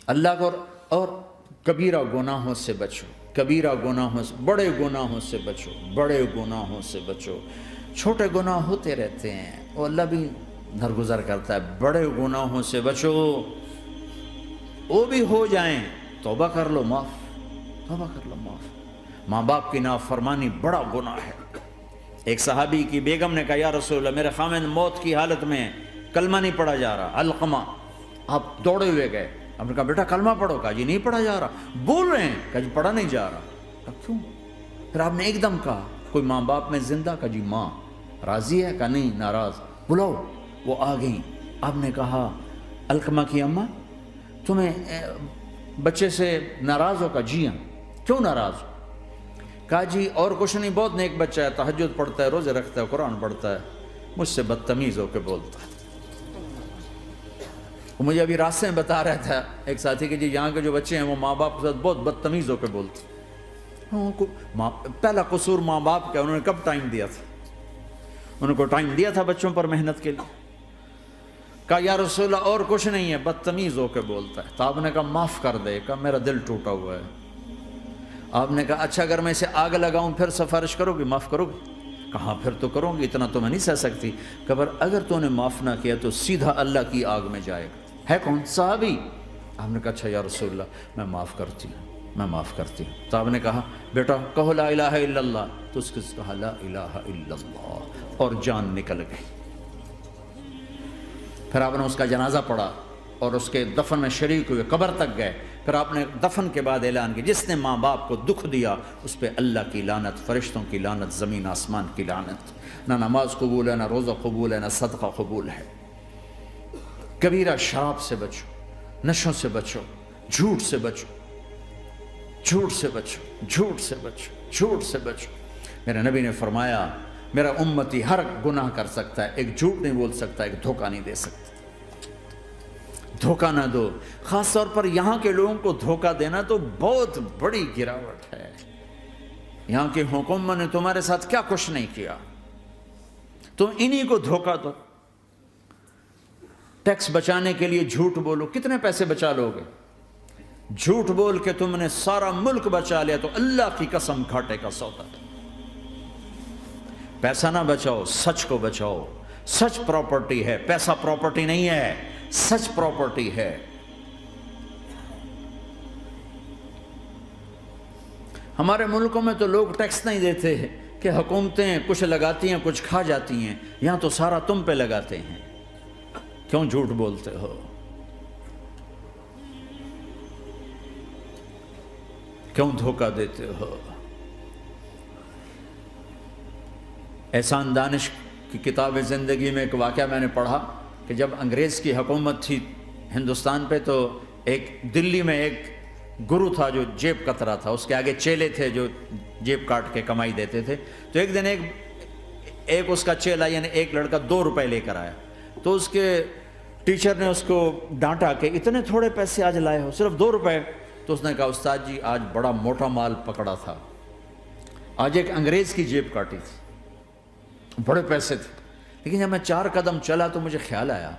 اللہ کو اور کبیرہ گناہوں سے بچو، کبیرہ گناہوں سے، بڑے گناہوں سے بچو، بڑے گناہوں سے بچو۔ چھوٹے گناہ ہوتے رہتے ہیں اور اللہ بھی درگزر کرتا ہے، بڑے گناہوں سے بچو، وہ بھی ہو جائیں توبہ کر لو معاف، توبہ کر لو معاف۔ ماں باپ کی نافرمانی بڑا گناہ ہے۔ ایک صحابی کی بیگم نے کہا یا رسول اللہ میرے خامند موت کی حالت میں کلمہ نہیں پڑھا جا رہا، علقمہ۔ آپ دوڑے ہوئے گئے، آپ نے کہا بیٹا کلمہ پڑھو، کہا جی نہیں پڑھا جا رہا، بول رہے ہیں، کہا جی پڑھا نہیں جا رہا، کہا کیوں؟ پھر آپ نے ایک دم کہا کوئی ماں باپ میں زندہ؟ کہا جی ماں۔ راضی ہے؟ کہا نہیں ناراض، بلاؤ۔ وہ آ گئیں، آپ نے کہا علقمہ کی اماں تمہیں بچے سے ناراض ہو؟ کہا جی ہاں۔ کیوں ناراض ہو؟ کہا جی اور کچھ نہیں، بہت نیک بچہ ہے، تہجد پڑھتا ہے، روزے رکھتا ہے، قرآن پڑھتا ہے، مجھ سے بدتمیز ہو کے بولتا ہے۔ وہ مجھے ابھی راستے میں بتا رہا تھا ایک ساتھی کہ جی یہاں کے جو بچے ہیں وہ ماں باپ کے ساتھ بہت بدتمیز ہو کے بولتے ہیں۔ پہلا قصور ماں باپ کا، انہوں نے کب ٹائم دیا تھا؟ انہوں کو ٹائم دیا تھا بچوں پر محنت کے لیے؟ کہا یا رسول اللہ اور کچھ نہیں ہے، بدتمیز ہو کے بولتا ہے۔ تو آپ نے کہا معاف کر دے، کہا میرا دل ٹوٹا ہوا ہے۔ آپ نے کہا اچھا اگر میں اسے آگ لگاؤں پھر سفارش کرو گی، معاف کرو گی؟ کہا پھر تو کروں گی، اتنا تو میں نہیں سہ سکتی۔ کہ اگر تو نے معاف نہ کیا تو سیدھا اللہ کی آگ میں جائے گا۔ ہے کون؟ صحابی۔ آپ نے کہا اچھا یا رسول اللہ میں معاف کرتی ہوں، میں معاف کرتی ہوں۔ تو آپ نے کہا بیٹا کہو لا الہ الا اللہ، تو اس کے کہا لا الہ الا اللہ اور جان نکل گئی۔ پھر آپ نے اس کا جنازہ پڑھا اور اس کے دفن میں شریک ہوئے، قبر تک گئے۔ پھر آپ نے دفن کے بعد اعلان کیا جس نے ماں باپ کو دکھ دیا اس پہ اللہ کی لعنت، فرشتوں کی لعنت، زمین آسمان کی لعنت۔ نہ نماز قبول ہے، نہ روزہ قبول ہے، نہ صدقہ قبول ہے۔ کبیرہ شراب سے بچو، نشوں سے بچو، جھوٹ سے بچو، جھوٹ سے بچو، جھوٹ سے بچو، جھوٹ سے بچو۔ میرے نبی نے فرمایا میرا امتی ہر گناہ کر سکتا ہے، ایک جھوٹ نہیں بول سکتا، ایک دھوکہ نہیں دے سکتا۔ دھوکہ نہ دو، خاص طور پر یہاں کے لوگوں کو دھوکہ دینا تو بہت بڑی گراوٹ ہے۔ یہاں کی حکومت نے تمہارے ساتھ کیا کچھ نہیں کیا، تم انہی کو دھوکہ دو۔ ٹیکس بچانے کے لیے جھوٹ بولو، کتنے پیسے بچا لو گے؟ جھوٹ بول کے تم نے سارا ملک بچا لیا تو اللہ کی قسم گھاٹے کا سودا۔ پیسہ نہ بچاؤ، سچ کو بچاؤ۔ سچ پراپرٹی ہے، پیسہ پراپرٹی نہیں ہے، سچ پراپرٹی ہے۔ ہمارے ملکوں میں تو لوگ ٹیکس نہیں دیتے کہ حکومتیں کچھ لگاتی ہیں کچھ کھا جاتی ہیں، یہاں تو سارا تم پہ لگاتے ہیں۔ کیوں جھوٹ بولتے ہو؟ کیوں دھوکہ دیتے ہو؟ احسان دانش کی کتاب زندگی میں ایک واقعہ میں نے پڑھا کہ جب انگریز کی حکومت تھی ہندوستان پہ تو ایک دلی میں ایک گرو تھا جو جیب کترا تھا، اس کے آگے چیلے تھے جو جیب کاٹ کے کمائی دیتے تھے۔ تو ایک دن ایک اس کا چیلا یعنی ایک لڑکا 2 روپے لے کر آیا، تو اس کے ٹیچر نے اس کو ڈانٹا کہ اتنے تھوڑے پیسے آج لائے ہو، صرف 2 روپے۔ تو اس نے کہا استاد جی آج بڑا موٹا مال پکڑا تھا، آج ایک انگریز کی جیب کاٹی تھی، بڑے پیسے تھے۔ لیکن جب میں 4 قدم چلا تو مجھے خیال آیا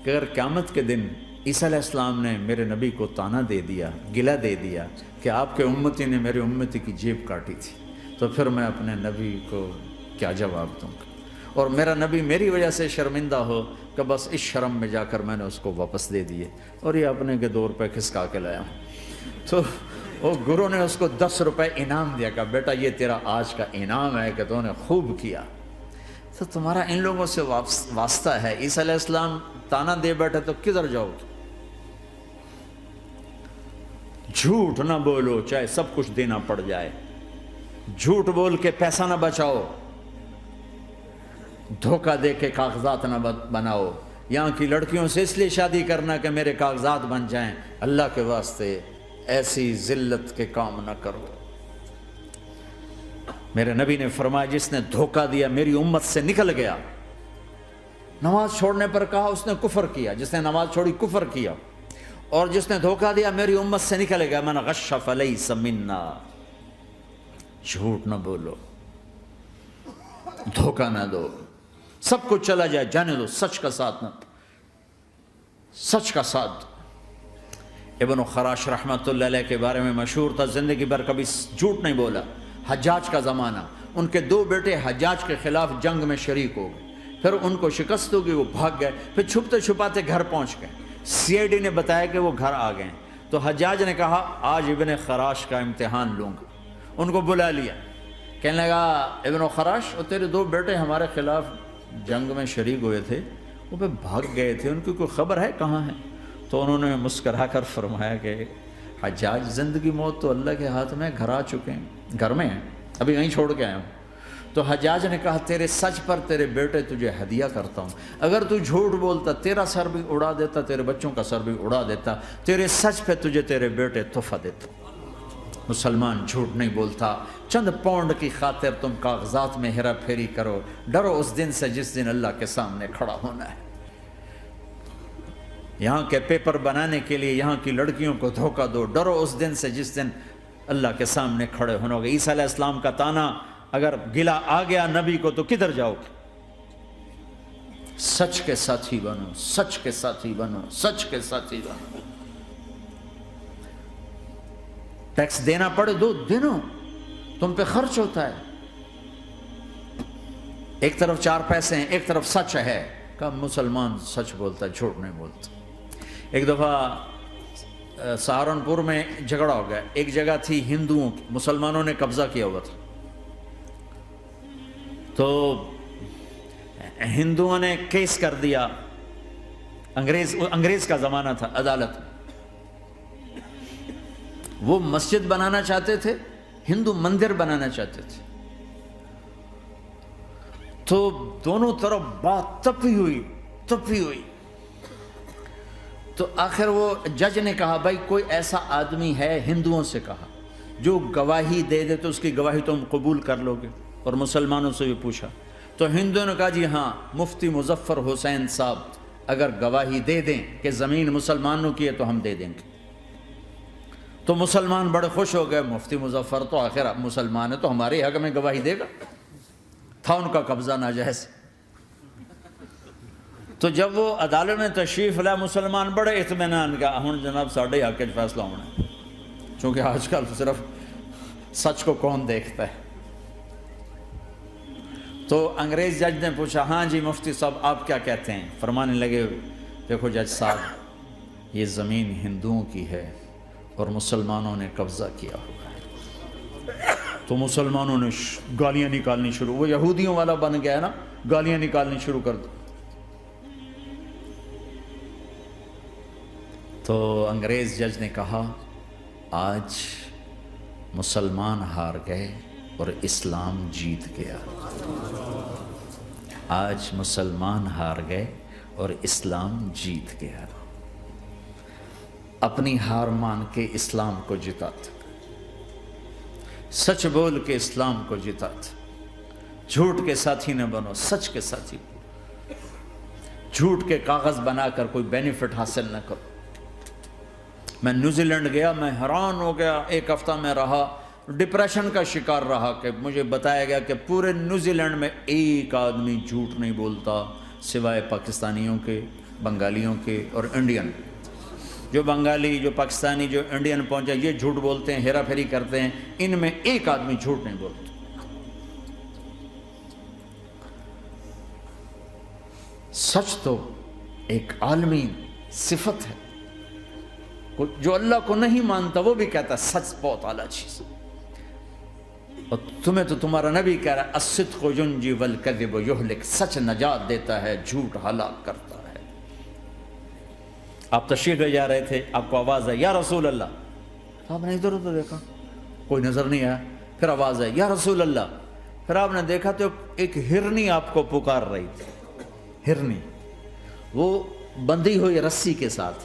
کہ اگر قیامت کے دن عیسیٰ علیہ السلام نے میرے نبی کو تانا دے دیا، گلہ دے دیا کہ آپ کے امتی نے میرے امتی کی جیب کاٹی تھی، تو پھر میں اپنے نبی کو کیا جواب دوں گا؟ اور میرا نبی میری وجہ سے شرمندہ ہو کہ بس اس شرم میں جا کر میں نے اس کو واپس دے دیے اور یہ اپنے کے 2 روپے کھسکا کے لایا ہوں۔ تو وہ گرو نے اس کو 10 روپے انعام دیا کہ بیٹا یہ تیرا آج کا انعام ہے کہ تو نے خوب کیا۔ تو تمہارا ان لوگوں سے واسطہ ہے، عیسیٰ علیہ السلام تانا دے بیٹھے تو کدھر جاؤ؟ جھوٹ نہ بولو چاہے سب کچھ دینا پڑ جائے، جھوٹ بول کے پیسہ نہ بچاؤ، دھوکہ دے کے کاغذات نہ بناؤ۔ یہاں کی لڑکیوں سے اس لیے شادی کرنا کہ میرے کاغذات بن جائیں، اللہ کے واسطے ایسی ذلت کے کام نہ کرو۔ میرے نبی نے فرمایا جس نے دھوکہ دیا میری امت سے نکل گیا۔ نماز چھوڑنے پر کہا اس نے کفر کیا، جس نے نماز چھوڑی کفر کیا، اور جس نے دھوکہ دیا میری امت سے نکل گیا۔ من غش فلیس منا۔ جھوٹ نہ بولو، دھوکہ نہ دو، سب کچھ چلا جائے جانے دو، سچ کا ساتھ نہ، سچ کا ساتھ دو۔ ابن خراش رحمۃ اللہ علیہ کے بارے میں مشہور تھا، زندگی بھر کبھی جھوٹ نہیں بولا۔ حجاج کا زمانہ، ان کے 2 بیٹے حجاج کے خلاف جنگ میں شریک ہو گئے، پھر ان کو شکست ہوگی، وہ بھاگ گئے، پھر چھپتے چھپاتے گھر پہنچ گئے۔ سی آئی ڈی نے بتایا کہ وہ گھر آ گئے، تو حجاج نے کہا آج ابن خراش کا امتحان لوں گا۔ ان کو بلا لیا، کہنے لگا ابن خراش، وہ تیرے 2 بیٹے ہمارے خلاف جنگ میں شریک ہوئے تھے، وہ پہ بھاگ گئے تھے، ان کی کوئی خبر ہے کہاں ہے؟ تو انہوں نے مسکرا کر فرمایا کہ حجاج، زندگی موت تو اللہ کے ہاتھ میں، گھر آ چکے ہیں، گھر میں ہیں، ابھی یہیں چھوڑ کے آیا ہوں۔ تو حجاج نے کہا تیرے سچ پر تیرے بیٹے تجھے ہدیہ کرتا ہوں، اگر تو جھوٹ بولتا تیرا سر بھی اڑا دیتا، تیرے بچوں کا سر بھی اڑا دیتا، تیرے سچ پہ تجھے تیرے بیٹے تحفہ دیتا۔ مسلمان جھوٹ نہیں بولتا۔ چند پاؤنڈ کی خاطر تم کاغذات میں ہیرا پھیری کرو، ڈرو اس دن سے جس دن اللہ کے سامنے کھڑا ہونا ہے۔ یہاں کے پیپر بنانے کے لیے یہاں کی لڑکیوں کو دھوکہ دو، ڈرو اس دن سے جس دن اللہ کے سامنے کھڑے ہونا ہوگا۔ عیسیٰ علیہ السلام کا تانا اگر گلا آ گیا نبی کو تو کدھر جاؤ گے؟ سچ کے ساتھی بنو، سچ کے ساتھی بنو، سچ کے ساتھی بنو۔ ٹیکس دینا پڑے دو، دینو، تم پہ خرچ ہوتا ہے۔ ایک طرف 4 پیسے ہیں، ایک طرف سچ ہے، کہ مسلمان سچ بولتا ہے، جھوٹ نہیں بولتا۔ ایک دفعہ سہارنپور میں جھگڑا ہو گیا، ایک جگہ تھی ہندوؤں کی، مسلمانوں نے قبضہ کیا ہوا تھا، تو ہندوؤں نے کیس کر دیا، انگریز کا زمانہ تھا، عدالت میں۔ وہ مسجد بنانا چاہتے تھے، ہندو مندر بنانا چاہتے تھے، تو دونوں طرف بات تپی ہوئی۔ تو آخر وہ جج نے کہا بھائی کوئی ایسا آدمی ہے، ہندوؤں سے کہا، جو گواہی دے دے تو اس کی گواہی تم قبول کر لو گے؟ اور مسلمانوں سے بھی پوچھا، تو ہندوؤں نے کہا جی ہاں، مفتی مظفر حسین صاحب اگر گواہی دے دیں کہ زمین مسلمانوں کی ہے تو ہم دے دیں گے۔ تو مسلمان بڑے خوش ہو گئے، مفتی مظفر تو آخر مسلمان ہے تو ہمارے حق میں گواہی دے گا، تھا ان کا قبضہ ناجائز۔ تو جب وہ عدالت میں تشریف لائے، مسلمان بڑے اطمینان کا، ہن جناب ساڈے حق وچ فیصلہ ہونا ہے، چونکہ آج کل صرف سچ کو کون دیکھتا ہے۔ تو انگریز جج نے پوچھا ہاں جی مفتی صاحب آپ کیا کہتے ہیں؟ فرمانے لگے دیکھو جج صاحب، یہ زمین ہندوؤں کی ہے اور مسلمانوں نے قبضہ کیا ہوا ہے۔ تو مسلمانوں نے گالیاں نکالنی شروع، وہ یہودیوں والا بن گیا نا، گالیاں نکالنی شروع کر دی۔ تو انگریز جج نے کہا آج مسلمان ہار گئے اور اسلام جیت گیا۔ آج مسلمان ہار گئے اور اسلام جیت گیا۔ اپنی ہار مان کے اسلام کو جتاتا، سچ بول کے اسلام کو جتاتا۔ جھوٹ کے ساتھی نہ بنو، سچ کے ساتھی۔ جھوٹ کے کاغذ بنا کر کوئی بینیفٹ حاصل نہ کرو۔ میں نیوزی لینڈ گیا، میں حیران ہو گیا، 1 ہفتہ میں رہا، ڈپریشن کا شکار رہا کہ مجھے بتایا گیا کہ پورے نیوزی لینڈ میں ایک آدمی جھوٹ نہیں بولتا سوائے پاکستانیوں کے، بنگالیوں کے اور انڈین۔ جو بنگالی، جو پاکستانی، جو انڈین پہنچے یہ جھوٹ بولتے ہیں، ہیرا پھیری کرتے ہیں، ان میں ایک آدمی جھوٹ نہیں بولتا۔ سچ تو ایک عالمی صفت ہے، جو اللہ کو نہیں مانتا وہ بھی کہتا ہے سچ بہت اعلیٰ چیز ہے۔ اور تمہیں تو تمہارا نبی کہہ رہا ہے الصدق ینجی والکذب یہلک، سچ نجات دیتا ہے، جھوٹ ہلاک کرتا ہے۔ آپ تشریف لے جا رہے تھے، آپ کو آواز آئی یا رسول اللہ، آپ نے ادھر ادھر دیکھا، کوئی نظر نہیں آیا، پھر آواز آئی یا رسول اللہ، پھر آپ نے دیکھا تو ایک ہرنی آپ کو پکار رہی تھی۔ ہرنی وہ بندھی ہوئی رسی کے ساتھ،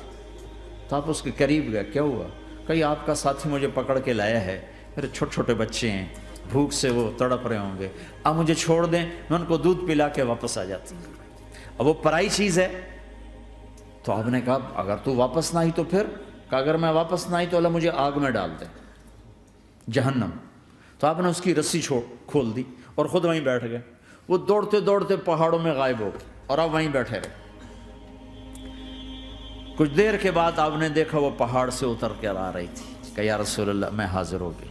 تو آپ اس کے قریب گئے، کیا ہوا؟ کہ آپ کا ساتھی مجھے پکڑ کے لایا ہے، میرے چھوٹے چھوٹے بچے ہیں، بھوک سے وہ تڑپ رہے ہوں گے، آپ مجھے چھوڑ دیں، میں ان کو دودھ پلا کے واپس آ جاتا ہوں۔ اب وہ پرائی چیز ہے، تو آپ نے کہا اگر تو واپس نہ آئی تو پھر، کہ اگر میں واپس نہ آئی تو اللہ مجھے آگ میں ڈال دے، جہنم۔ تو آپ نے اس کی رسی کھول دی اور خود وہیں بیٹھ گئے۔ وہ دوڑتے دوڑتے پہاڑوں میں غائب ہو گئے اور آپ وہیں بیٹھے رہے۔ کچھ دیر کے بعد آپ نے دیکھا وہ پہاڑ سے اتر کر آ رہی تھی کہ یا رسول اللہ میں حاضر ہو گئی.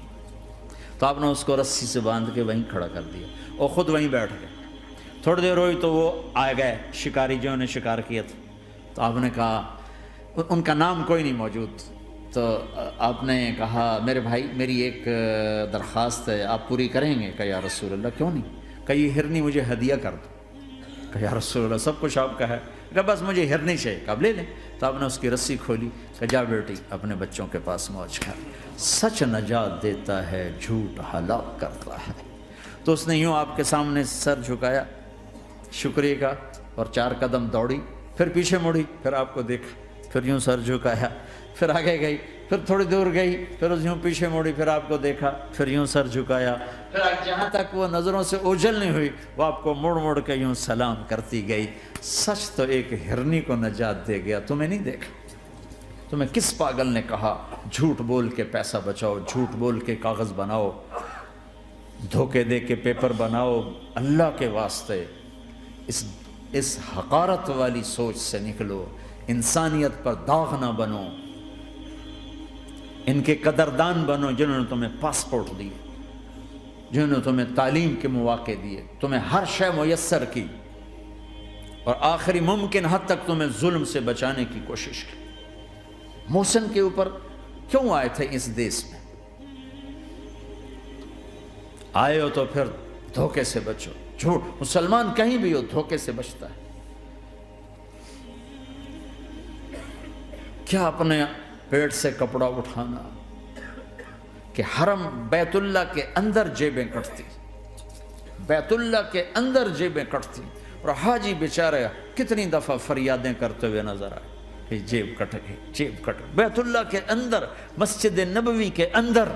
تو آپ نے اس کو رسی سے باندھ کے وہیں کھڑا کر دیا اور خود وہیں بیٹھ گئے. تھوڑی دیر ہوئی تو وہ آ گئے شکاری جو نے شکار کیا تھا. تو آپ نے کہا, ان کا نام کوئی نہیں موجود, تو آپ نے کہا میرے بھائی میری ایک درخواست ہے, آپ پوری کریں گے؟ کہ یا رسول اللہ کیوں نہیں؟ کہ یہ ہرنی مجھے ہدیہ کر دو. کہ یا رسول اللہ سب کچھ آپ کا ہے. کہ بس مجھے ہرنی چاہیے. کہ آپ لے لیں. تو آپ نے اس کی رسی کھولی کہ جا بیٹی اپنے بچوں کے پاس موج کر. سچ نجات دیتا ہے, جھوٹ ہلاک کرتا ہے. تو اس نے یوں آپ کے سامنے سر جھکایا شکریہ کا اور 4 قدم دوڑی, پھر پیچھے مڑی, پھر آپ کو دیکھا, پھر یوں سر جھکایا, پھر آگے گئی, پھر تھوڑی دور گئی, پھر یوں پیچھے مڑی, پھر آپ کو دیکھا, پھر یوں سر جھکایا, پھر جہاں تک وہ نظروں سے اوجھل نہیں ہوئی وہ آپ کو مڑ مڑ کے یوں سلام کرتی گئی. سچ تو ایک ہرنی کو نجات دے گیا, تمہیں نہیں دیکھا. تمہیں کس پاگل نے کہا جھوٹ بول کے پیسہ بچاؤ, جھوٹ بول کے کاغذ بناؤ, دھوکے دے کے پیپر بناؤ؟ اللہ کے واسطے اس حقارت والی سوچ سے نکلو, انسانیت پر داغ نہ بنو, ان کے قدردان بنو جنہوں نے تمہیں پاسپورٹ دیے, جنہوں نے تمہیں تعلیم کے مواقع دیے, تمہیں ہر شے میسر کی, اور آخری ممکن حد تک تمہیں ظلم سے بچانے کی کوشش کی. محسن کے اوپر کیوں آئے تھے اس دیس میں؟ آئے ہو تو پھر دھوکے سے بچو. جھوٹ, مسلمان کہیں بھی ہو دھوکے سے بچتا ہے. کیا اپنے پیٹ سے کپڑا اٹھانا کہ حرم بیت اللہ کے اندر جیبیں کٹتی, بیت اللہ کے اندر جیبیں کٹتی, اور حاجی بیچارے کتنی دفعہ فریادیں کرتے ہوئے نظر آئے کہ جیب کٹ گئی, جیب کٹ گئی. بیت اللہ کے اندر, مسجد نبوی کے اندر